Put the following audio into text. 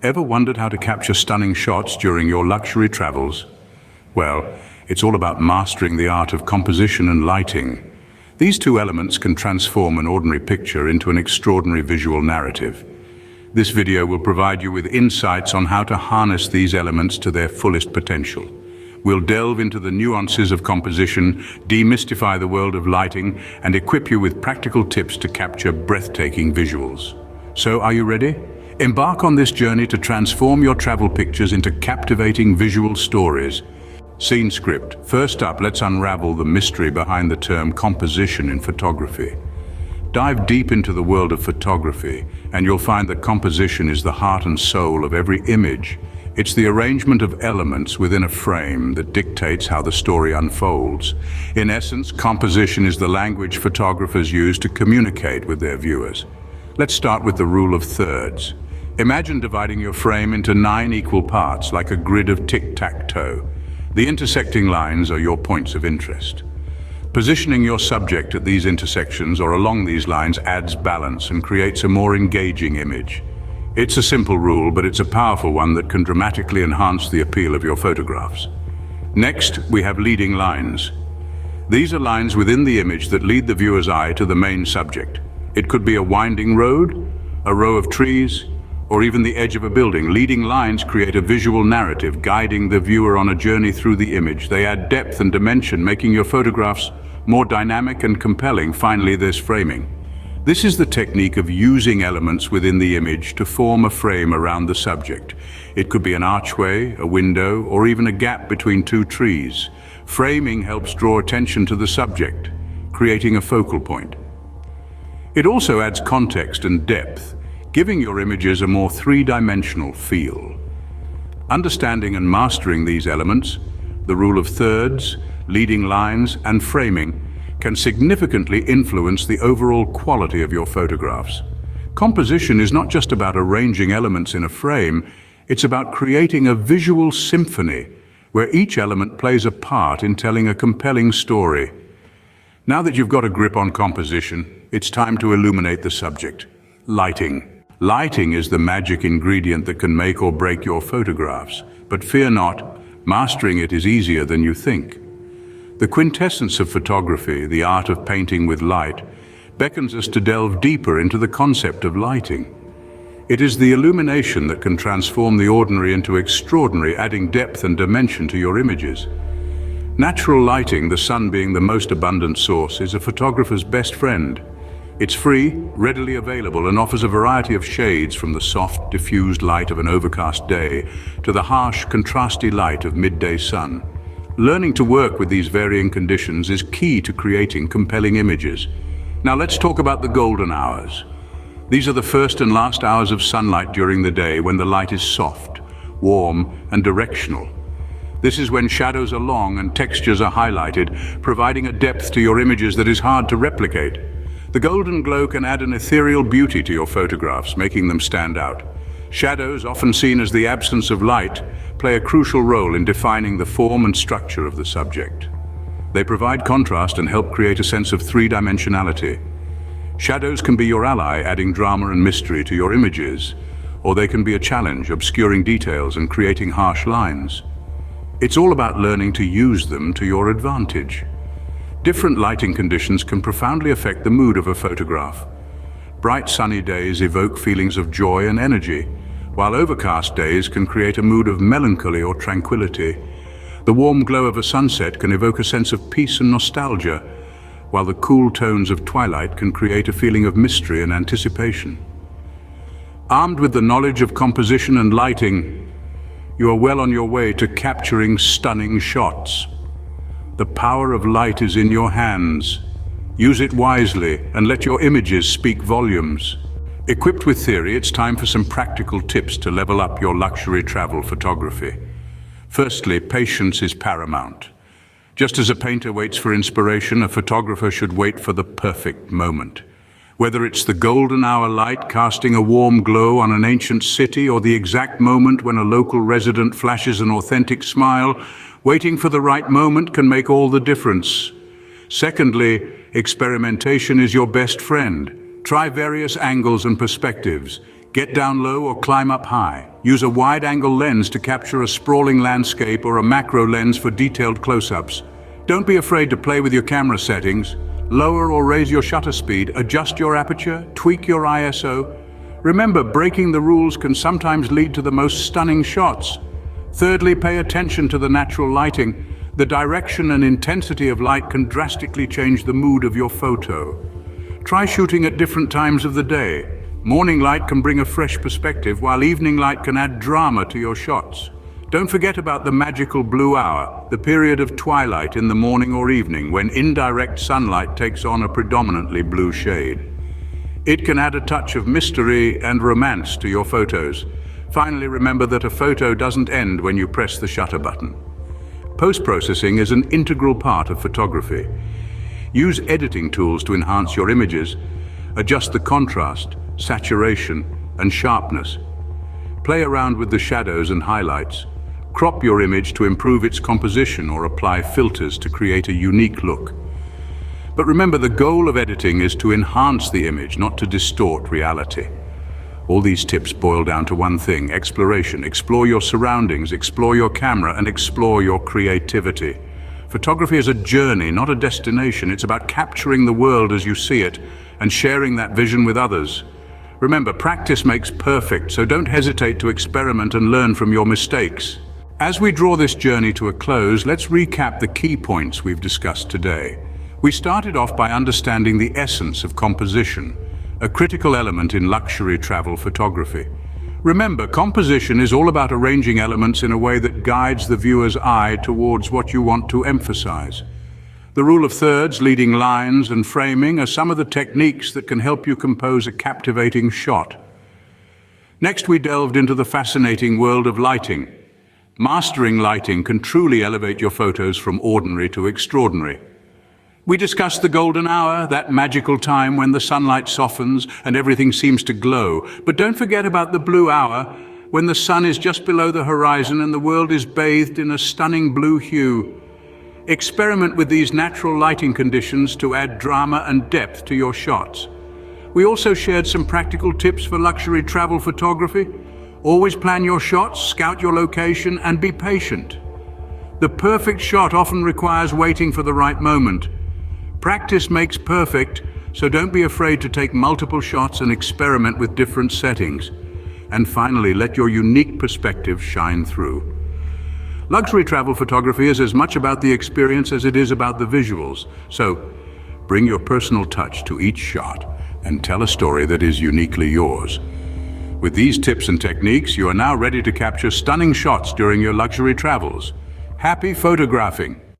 Ever wondered how to capture stunning shots during your luxury travels? Well, it's all about mastering the art of composition and lighting. These two elements can transform an ordinary picture into an extraordinary visual narrative. This video will provide you with insights on how to harness these elements to their fullest potential. We'll delve into the nuances of composition, demystify the world of lighting, and equip you with practical tips to capture breathtaking visuals. So, are you ready? Embark on this journey to transform your travel pictures into captivating visual stories. Scene script. First up, let's unravel the mystery behind the term composition in photography. Dive deep into the world of photography, and you'll find that composition is the heart and soul of every image. It's the arrangement of elements within a frame that dictates how the story unfolds. In essence, composition is the language photographers use to communicate with their viewers. Let's start with the rule of thirds. Imagine dividing your frame into 9 equal parts, like a grid of tic-tac-toe. The intersecting lines are your points of interest. Positioning your subject at these intersections or along these lines adds balance and creates a more engaging image. It's a simple rule, but it's a powerful one that can dramatically enhance the appeal of your photographs. Next, we have leading lines. These are lines within the image that lead the viewer's eye to the main subject. It could be a winding road, a row of trees, or even the edge of a building. Leading lines create a visual narrative, guiding the viewer on a journey through the image. They add depth and dimension, making your photographs more dynamic and compelling. Finally, there's framing. This is the technique of using elements within the image to form a frame around the subject. It could be an archway, a window, or even a gap between 2 trees. Framing helps draw attention to the subject, creating a focal point. It also adds context and depth, giving your images a more 3-dimensional feel. Understanding and mastering these elements, the rule of thirds, leading lines, and framing, can significantly influence the overall quality of your photographs. Composition is not just about arranging elements in a frame, it's about creating a visual symphony where each element plays a part in telling a compelling story. Now that you've got a grip on composition, it's time to illuminate the subject. Lighting. Lighting is the magic ingredient that can make or break your photographs. But fear not, mastering it is easier than you think. The quintessence of photography, the art of painting with light, beckons us to delve deeper into the concept of lighting. It is the illumination that can transform the ordinary into extraordinary, adding depth and dimension to your images. Natural lighting, the sun being the most abundant source, is a photographer's best friend. It's free, readily available, and offers a variety of shades, from the soft, diffused light of an overcast day to the harsh, contrasty light of midday sun. Learning to work with these varying conditions is key to creating compelling images. Now let's talk about the golden hours. These are the first and last hours of sunlight during the day, when the light is soft, warm, and directional. This is when shadows are long and textures are highlighted, providing a depth to your images that is hard to replicate. The golden glow can add an ethereal beauty to your photographs, making them stand out. Shadows, often seen as the absence of light, play a crucial role in defining the form and structure of the subject. They provide contrast and help create a sense of 3-dimensionality. Shadows can be your ally, adding drama and mystery to your images, or they can be a challenge, obscuring details and creating harsh lines. It's all about learning to use them to your advantage. Different lighting conditions can profoundly affect the mood of a photograph. Bright sunny days evoke feelings of joy and energy, while overcast days can create a mood of melancholy or tranquility. The warm glow of a sunset can evoke a sense of peace and nostalgia, while the cool tones of twilight can create a feeling of mystery and anticipation. Armed with the knowledge of composition and lighting, you are well on your way to capturing stunning shots. The power of light is in your hands. Use it wisely and let your images speak volumes. Equipped with theory, it's time for some practical tips to level up your luxury travel photography. Firstly, patience is paramount. Just as a painter waits for inspiration, a photographer should wait for the perfect moment. Whether it's the golden hour light casting a warm glow on an ancient city, or the exact moment when a local resident flashes an authentic smile, waiting for the right moment can make all the difference. Secondly, experimentation is your best friend. Try various angles and perspectives. Get down low or climb up high. Use a wide-angle lens to capture a sprawling landscape or a macro lens for detailed close-ups. Don't be afraid to play with your camera settings. Lower or raise your shutter speed, adjust your aperture, tweak your ISO. Remember, breaking the rules can sometimes lead to the most stunning shots. Thirdly, pay attention to the natural lighting. The direction and intensity of light can drastically change the mood of your photo. Try shooting at different times of the day. Morning light can bring a fresh perspective, while evening light can add drama to your shots. Don't forget about the magical blue hour, the period of twilight in the morning or evening when indirect sunlight takes on a predominantly blue shade. It can add a touch of mystery and romance to your photos. Finally, remember that a photo doesn't end when you press the shutter button. Post-processing is an integral part of photography. Use editing tools to enhance your images, adjust the contrast, saturation, and sharpness. Play around with the shadows and highlights. Crop your image to improve its composition or apply filters to create a unique look. But remember, the goal of editing is to enhance the image, not to distort reality. All these tips boil down to one thing: exploration. Explore your surroundings, explore your camera, and explore your creativity. Photography is a journey, not a destination. It's about capturing the world as you see it and sharing that vision with others. Remember, practice makes perfect, so don't hesitate to experiment and learn from your mistakes. As we draw this journey to a close, let's recap the key points we've discussed today. We started off by understanding the essence of composition, a critical element in luxury travel photography. Remember, composition is all about arranging elements in a way that guides the viewer's eye towards what you want to emphasize. The rule of thirds, leading lines, and framing are some of the techniques that can help you compose a captivating shot. Next, we delved into the fascinating world of lighting. Mastering lighting can truly elevate your photos from ordinary to extraordinary. We discussed the golden hour, that magical time when the sunlight softens and everything seems to glow. But don't forget about the blue hour, when the sun is just below the horizon and the world is bathed in a stunning blue hue. Experiment with these natural lighting conditions to add drama and depth to your shots. We also shared some practical tips for luxury travel photography. Always plan your shots, scout your location, and be patient. The perfect shot often requires waiting for the right moment. Practice makes perfect, so don't be afraid to take multiple shots and experiment with different settings. And finally, let your unique perspective shine through. Luxury travel photography is as much about the experience as it is about the visuals. So, bring your personal touch to each shot and tell a story that is uniquely yours. With these tips and techniques, you are now ready to capture stunning shots during your luxury travels. Happy photographing!